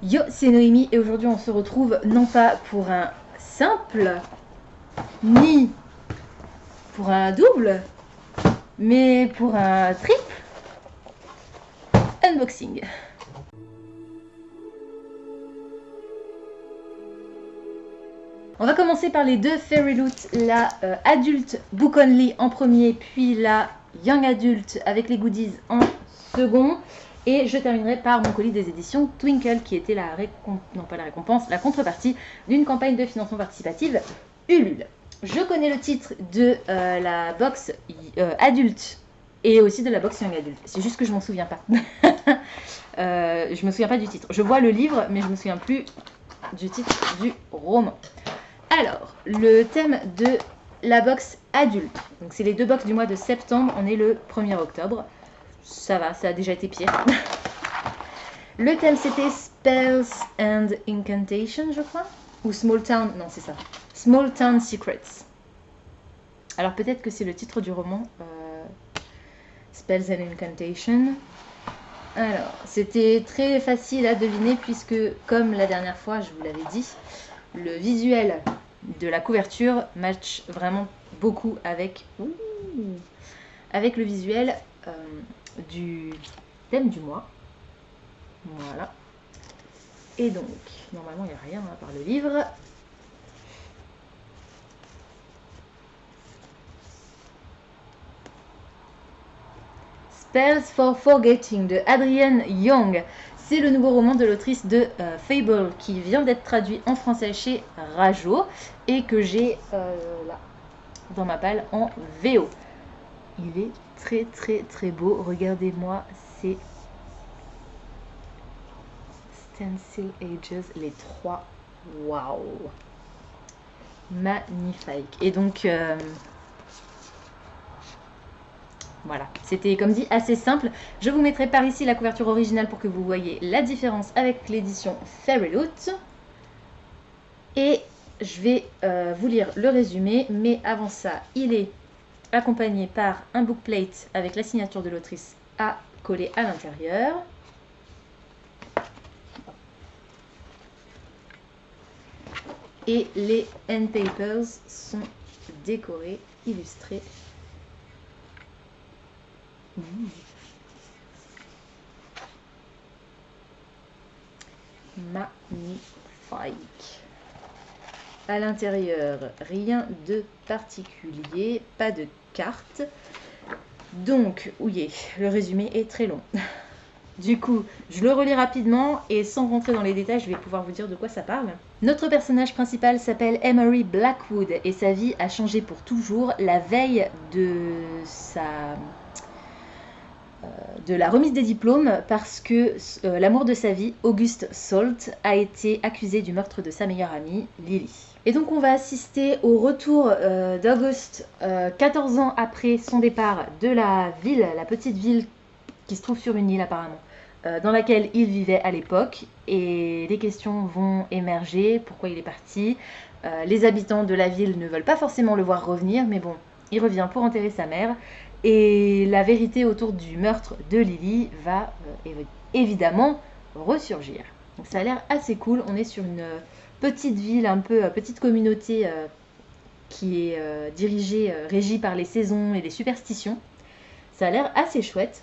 Yo, c'est Noémie et aujourd'hui on se retrouve non pas pour un simple, ni pour un double, mais pour un triple unboxing. On va commencer par les deux Fairy Loot, la adulte Book Only en premier, puis la Young Adult avec les goodies en second. Et je terminerai par mon colis des éditions Twinkle qui était la contrepartie d'une campagne de financement participative Ulule. Je connais le titre de la box adulte et aussi de la box Young Adult. C'est juste que je m'en souviens pas. Je me souviens pas du titre. Je vois le livre, mais je me souviens plus du titre du roman. Alors, le thème de la box adulte. Donc, c'est les deux box du mois de septembre. On est le 1er octobre. Ça va, ça a déjà été pire. Le thème, c'était Spells and Incantations, je crois. Ou Small Town, non, c'est ça. Small Town Secrets. Alors, peut-être que c'est le titre du roman. Spells and Incantations. Alors, c'était très facile à deviner puisque, comme la dernière fois, je vous l'avais dit, le visuel de la couverture match vraiment beaucoup avec le visuel du thème du mois. Voilà. Et donc, normalement, il n'y a rien à part le livre. Spells for Forgetting de Adrienne Young. C'est le nouveau roman de l'autrice de Fable qui vient d'être traduit en français chez Rajo et que j'ai là dans ma palle en VO. Il est très très très beau. Regardez-moi ces Stencil Ages, les trois. Waouh! Magnifique. Et donc voilà, c'était comme dit assez simple. Je vous mettrai par ici la couverture originale pour que vous voyez la différence avec l'édition Fairy Loot. Et je vais vous lire le résumé, mais avant ça, il est accompagné par un bookplate avec la signature de l'autrice à coller à l'intérieur. Et les end papers sont décorés, illustrés. Magnifique. À l'intérieur, rien de particulier, pas de carte. Donc, oui, le résumé est très long. Du coup, je le relis rapidement et sans rentrer dans les détails, je vais pouvoir vous dire de quoi ça parle. Notre personnage principal s'appelle Emery Blackwood et sa vie a changé pour toujours la veille de la remise des diplômes parce que l'amour de sa vie, Auguste Salt, a été accusé du meurtre de sa meilleure amie, Lily. Et donc on va assister au retour d'Auguste 14 ans après son départ de la ville, la petite ville qui se trouve sur une île apparemment, dans laquelle il vivait à l'époque. Et des questions vont émerger, pourquoi il est parti. Les habitants de la ville ne veulent pas forcément le voir revenir, mais bon, il revient pour enterrer sa mère. Et la vérité autour du meurtre de Lily va évidemment ressurgir. Donc ça a l'air assez cool. On est sur une petite ville, un peu petite communauté qui est dirigée, régie par les saisons et les superstitions. Ça a l'air assez chouette.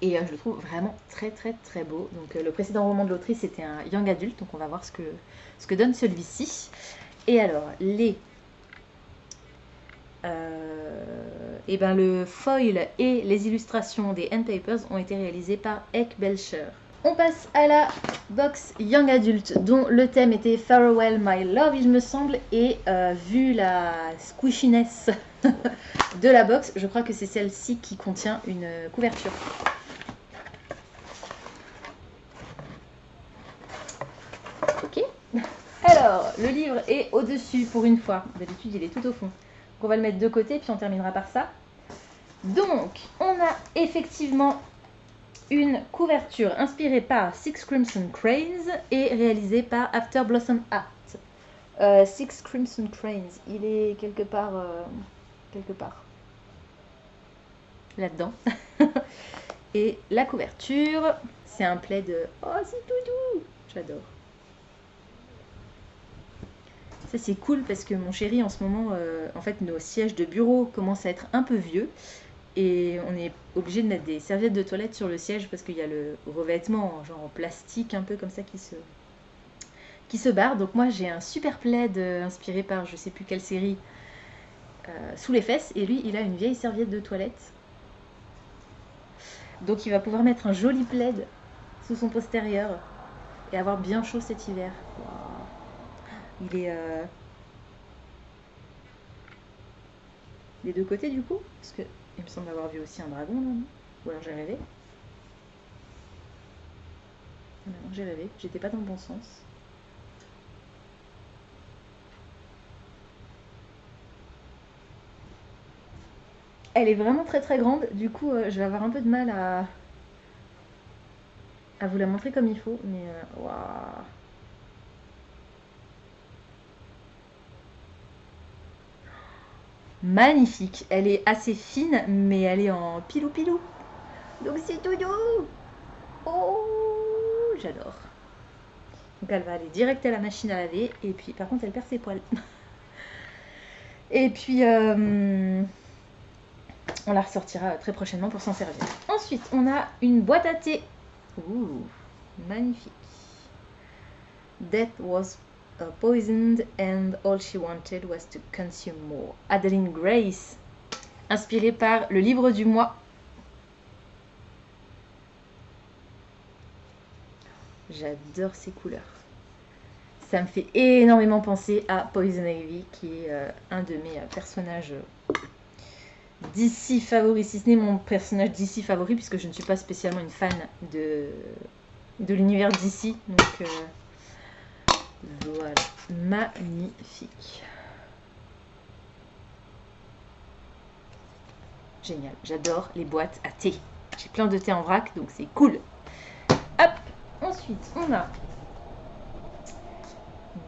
Et je le trouve vraiment très très très beau. Donc le précédent roman de l'autrice c'était un young adult, donc on va voir ce que donne celui-ci. Et alors le foil et les illustrations des end papers ont été réalisés par Eck Belcher. On passe à la box Young Adult dont le thème était Farewell My Love il me semble, et vu la squishiness de la box, je crois que c'est celle-ci qui contient une couverture. Ok. Alors, le livre est au-dessus pour une fois. D'habitude, il est tout au fond. Donc, on va le mettre de côté, puis on terminera par ça. Donc, on a effectivement une couverture inspirée par Six Crimson Cranes et réalisée par After Blossom Art. Six Crimson Cranes, il est quelque part là-dedans. Et la couverture, c'est un plaid. Oh, c'est tout doux. J'adore. Ça c'est cool parce que mon chéri en ce moment, en fait nos sièges de bureau commencent à être un peu vieux et on est obligé de mettre des serviettes de toilette sur le siège parce qu'il y a le revêtement genre en plastique un peu comme ça qui se barre. Donc moi j'ai un super plaid inspiré par je sais plus quelle série sous les fesses et lui il a une vieille serviette de toilette. Donc il va pouvoir mettre un joli plaid sous son postérieur et avoir bien chaud cet hiver. Wow. Il est des deux côtés du coup parce que il me semble avoir vu aussi un dragon là, non? Ou alors j'ai rêvé. Non, j'ai rêvé, j'étais pas dans le bon sens. Elle est vraiment très très grande, du coup je vais avoir un peu de mal à vous la montrer comme il faut, mais waouh. Magnifique, elle est assez fine, mais elle est en pilou pilou. Donc c'est tout doux. Oh, j'adore. Donc elle va aller direct à la machine à laver, et puis par contre elle perd ses poils. Et puis on la ressortira très prochainement pour s'en servir. Ensuite, on a une boîte à thé. Ouh, magnifique. Death was poisoned and all she wanted was to consume more. Adeline Grace, inspirée par le livre du mois. J'adore ces couleurs. Ça me fait énormément penser à Poison Ivy, qui est un de mes personnages DC favoris, si ce n'est mon personnage DC favori, puisque je ne suis pas spécialement une fan de l'univers DC. Donc voilà, magnifique. Génial, j'adore les boîtes à thé. J'ai plein de thé en vrac, donc c'est cool. Hop, ensuite on a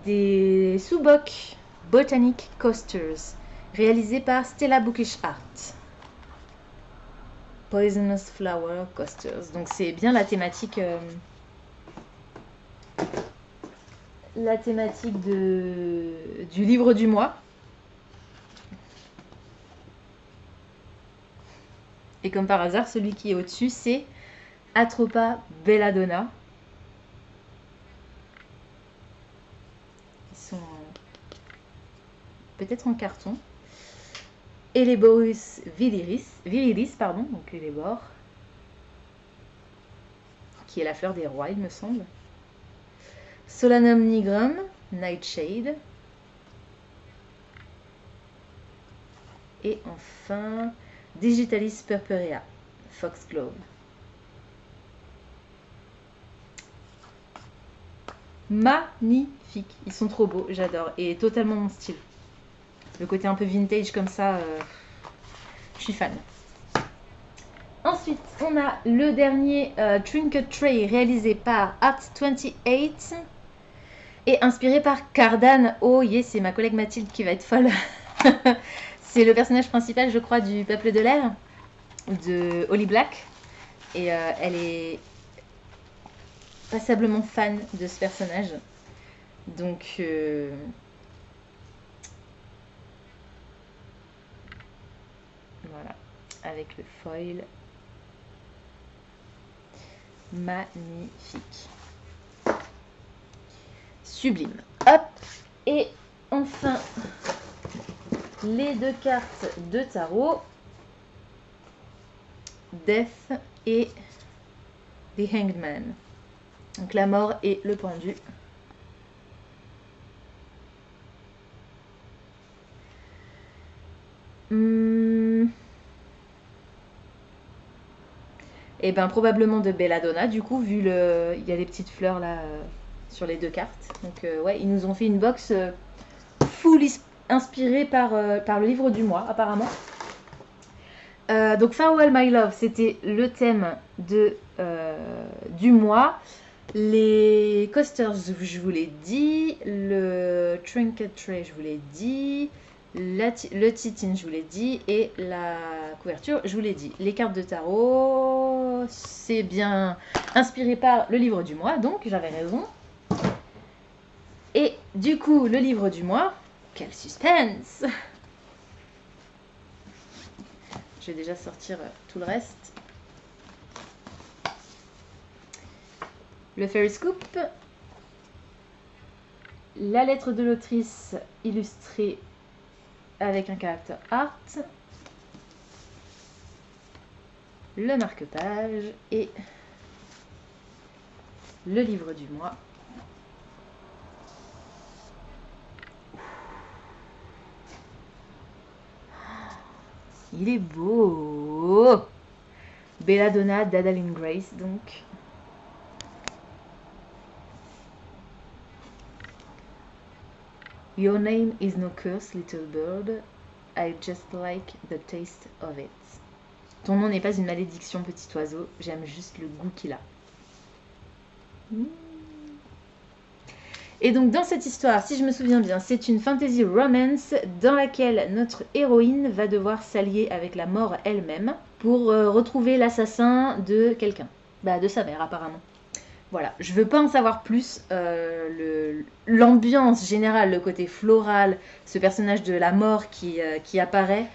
des Subok Botanic Coasters réalisés par Stella Bookish Art. Poisonous Flower Coasters. Donc c'est bien la thématique du livre du mois. Et comme par hasard, celui qui est au-dessus, c'est Atropa Belladonna. Ils sont peut-être en carton. Eleborus virilis, pardon, donc les bords, qui est la fleur des rois, il me semble. Solanum nigrum, Nightshade. Et enfin, Digitalis purpurea, Foxglove. Magnifique, ils sont trop beaux, j'adore, et totalement mon style. Le côté un peu vintage comme ça, je suis fan. Ensuite, on a le dernier Trinket Tray réalisé par Art28 et inspiré par Cardan. Oh yeah, c'est ma collègue Mathilde qui va être folle. C'est le personnage principal, je crois, du Peuple de l'air, de Holly Black. Et elle est passablement fan de ce personnage. Donc voilà, avec le foil. Magnifique. Sublime. Hop. Et enfin, les deux cartes de tarot. Death et The Hanged Man. Donc la mort et le pendu. Et ben probablement de Belladonna du coup, vu il y a des petites fleurs là sur les deux cartes. Donc ouais, ils nous ont fait une box full inspirée par le livre du mois apparemment. Donc Farewell My Love, c'était le thème du mois. Les coasters, je vous l'ai dit. Le Trinket Tray, je vous l'ai dit. Le titre, je vous l'ai dit, et la couverture, je vous l'ai dit. Les cartes de tarot, c'est bien inspiré par le livre du mois, donc j'avais raison. Et du coup, le livre du mois, quel suspense! Je vais déjà sortir tout le reste. Le Fairy Scoop. La lettre de l'autrice illustrée avec un caractère art. Le marque-page et le livre du mois. Il est beau! Belladonna d'Adaline Grace, donc. Your name is no curse, little bird. I just like the taste of it. Ton nom n'est pas une malédiction, petit oiseau. J'aime juste le goût qu'il a. Et donc dans cette histoire, si je me souviens bien, c'est une fantasy romance dans laquelle notre héroïne va devoir s'allier avec la mort elle-même pour retrouver l'assassin de quelqu'un. Bah de sa mère apparemment. Voilà, je veux pas en savoir plus. L'ambiance générale, le côté floral, ce personnage de la mort qui apparaît.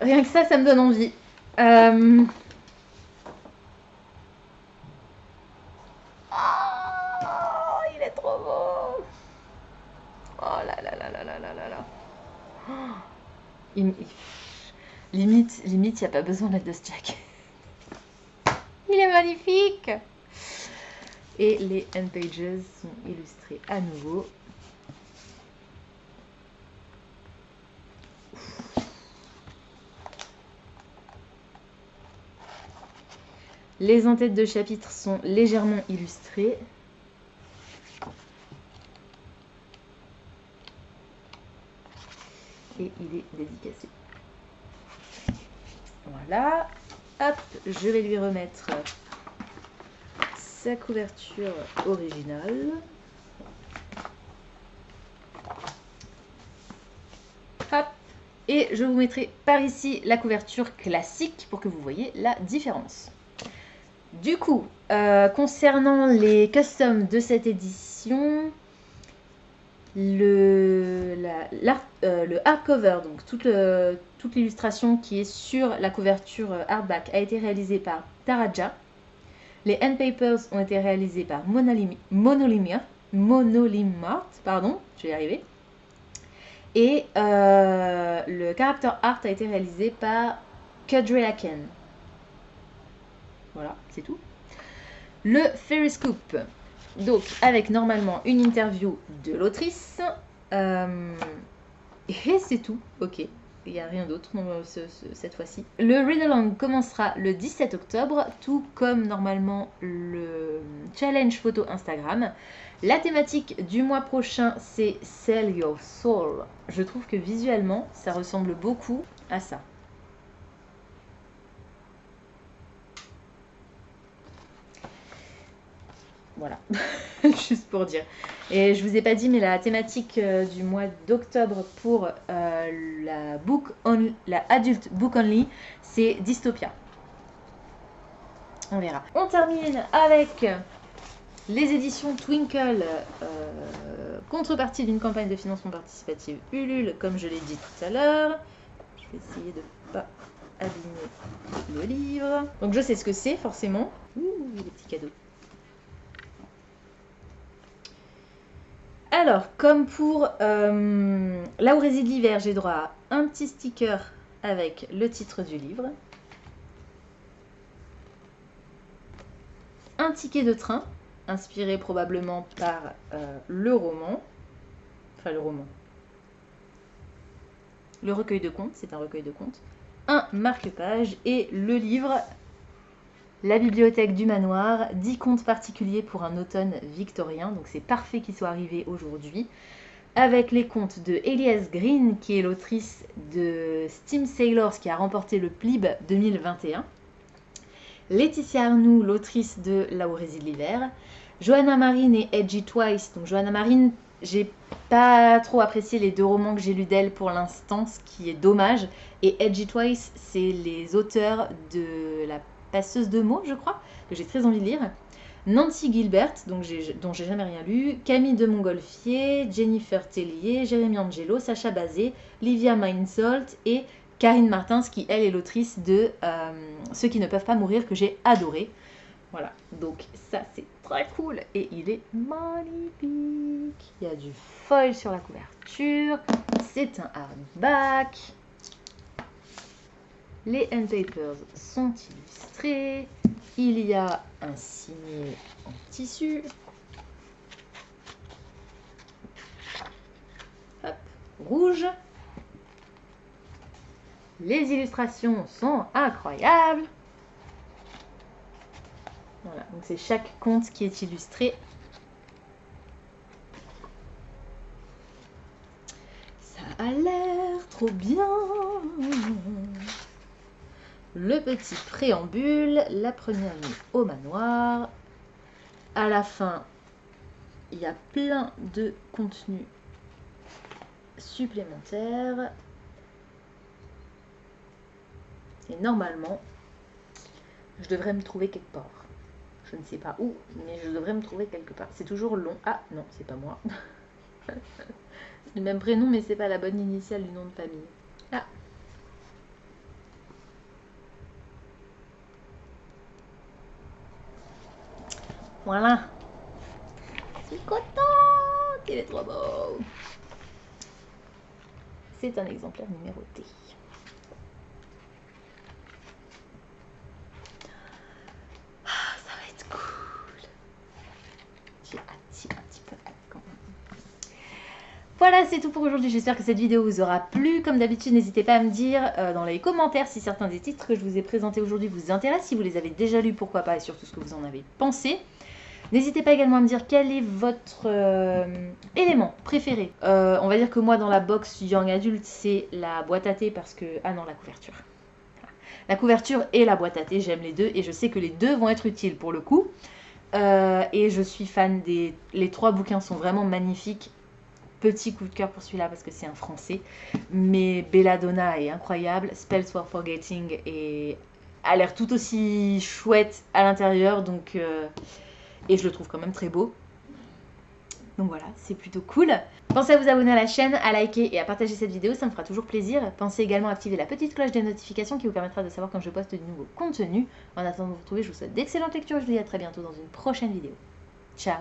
Rien que ça me donne envie. Oh, il est trop beau. Oh là là là là là là là là. Limite, il n'y a pas besoin d'être de ce Jack. Il est magnifique. Et les end pages sont illustrés à nouveau. Les en-têtes de chapitres sont légèrement illustrées. Et il est dédicacé. Voilà. Hop, je vais lui remettre sa couverture originale. Hop. Et je vous mettrai par ici la couverture classique pour que vous voyez la différence. Du coup, concernant les customs de cette édition, le hardcover, donc toute l'illustration qui est sur la couverture hardback a été réalisée par Taraja. Les end papers ont été réalisés par Monolimart, pardon, je vais y arriver. Et le character art a été réalisé par Kudrea Ken. Voilà, c'est tout. Le Fairy Scoop, donc avec normalement une interview de l'autrice. Et c'est tout, ok. Il n'y a rien d'autre cette fois-ci. Le read-along commencera le 17 octobre, tout comme normalement le challenge photo Instagram. La thématique du mois prochain, c'est Sell Your Soul. Je trouve que visuellement, ça ressemble beaucoup à ça. Voilà, juste pour dire. Et je vous ai pas dit, mais la thématique du mois d'octobre pour la Adult Book Only, c'est Dystopia. On verra. On termine avec les éditions Twinkle, contrepartie d'une campagne de financement participatif Ulule, comme je l'ai dit tout à l'heure. Je vais essayer de ne pas abîmer le livre. Donc je sais ce que c'est, forcément. Ouh, les petits cadeaux. Alors, comme pour Là où réside l'hiver, j'ai droit à un petit sticker avec le titre du livre. Un ticket de train, inspiré probablement par le roman. Enfin, le roman. Le recueil de contes, c'est un recueil de contes. Un marque-page et le livre La bibliothèque du manoir, 10 contes particuliers pour un automne victorien. Donc c'est parfait qu'il soit arrivé aujourd'hui. Avec les contes de Elias Green, qui est l'autrice de Steam Sailors, qui a remporté le PLIB 2021. Laetitia Arnoux, l'autrice de Là où réside l'hiver. Johanna Marine et Edgy Twice. Donc Johanna Marine, j'ai pas trop apprécié les 2 romans que j'ai lus d'elle pour l'instant, ce qui est dommage. Et Edgy Twice, c'est les auteurs de La passeuse de mots, je crois, que j'ai très envie de lire. Nancy Gilbert, dont j'ai jamais rien lu, Camille de Montgolfier, Jennifer Tellier, Jérémy Angelo, Sacha Bazet, Livia Meinzold et Karine Martins, qui elle est l'autrice de Ceux qui ne peuvent pas mourir, que j'ai adoré. Voilà, donc ça c'est très cool et il est magnifique. Il y a du foil sur la couverture, c'est un hardback. Les end papers sont illustrés. Il y a un signet en tissu. Hop, rouge. Les illustrations sont incroyables. Voilà, donc c'est chaque conte qui est illustré. Ça a l'air trop bien. Le petit préambule, la première nuit au manoir. À la fin, il y a plein de contenus supplémentaires. Et normalement, je devrais me trouver quelque part. Je ne sais pas où, mais je devrais me trouver quelque part. C'est toujours long. Ah non, c'est pas moi. C'est le même prénom, mais c'est pas la bonne initiale du nom de famille. Ah. Voilà. Je suis contente. Il est trop beau. C'est un exemplaire numéroté. Ça va être cool. J'ai un petit peu hâte quand même. Voilà, c'est tout pour aujourd'hui. J'espère que cette vidéo vous aura plu. Comme d'habitude, n'hésitez pas à me dire dans les commentaires si certains des titres que je vous ai présentés aujourd'hui vous intéressent. Si vous les avez déjà lus, pourquoi pas, et surtout ce que vous en avez pensé. N'hésitez pas également à me dire quel est votre élément préféré. On va dire que moi, dans la box Young Adult, c'est la boîte à thé parce que... Ah non, la couverture. La couverture et la boîte à thé, j'aime les deux et je sais que les deux vont être utiles pour le coup. Et je suis fan des... Les 3 bouquins sont vraiment magnifiques. Petit coup de cœur pour celui-là parce que c'est un français. Mais Belladonna est incroyable. Spells for Forgetting a l'air tout aussi chouette à l'intérieur. Donc, et je le trouve quand même très beau. Donc voilà, c'est plutôt cool. Pensez à vous abonner à la chaîne, à liker et à partager cette vidéo, ça me fera toujours plaisir. Pensez également à activer la petite cloche des notifications qui vous permettra de savoir quand je poste du nouveau contenu. En attendant de vous retrouver, je vous souhaite d'excellentes lectures et je vous dis à très bientôt dans une prochaine vidéo. Ciao!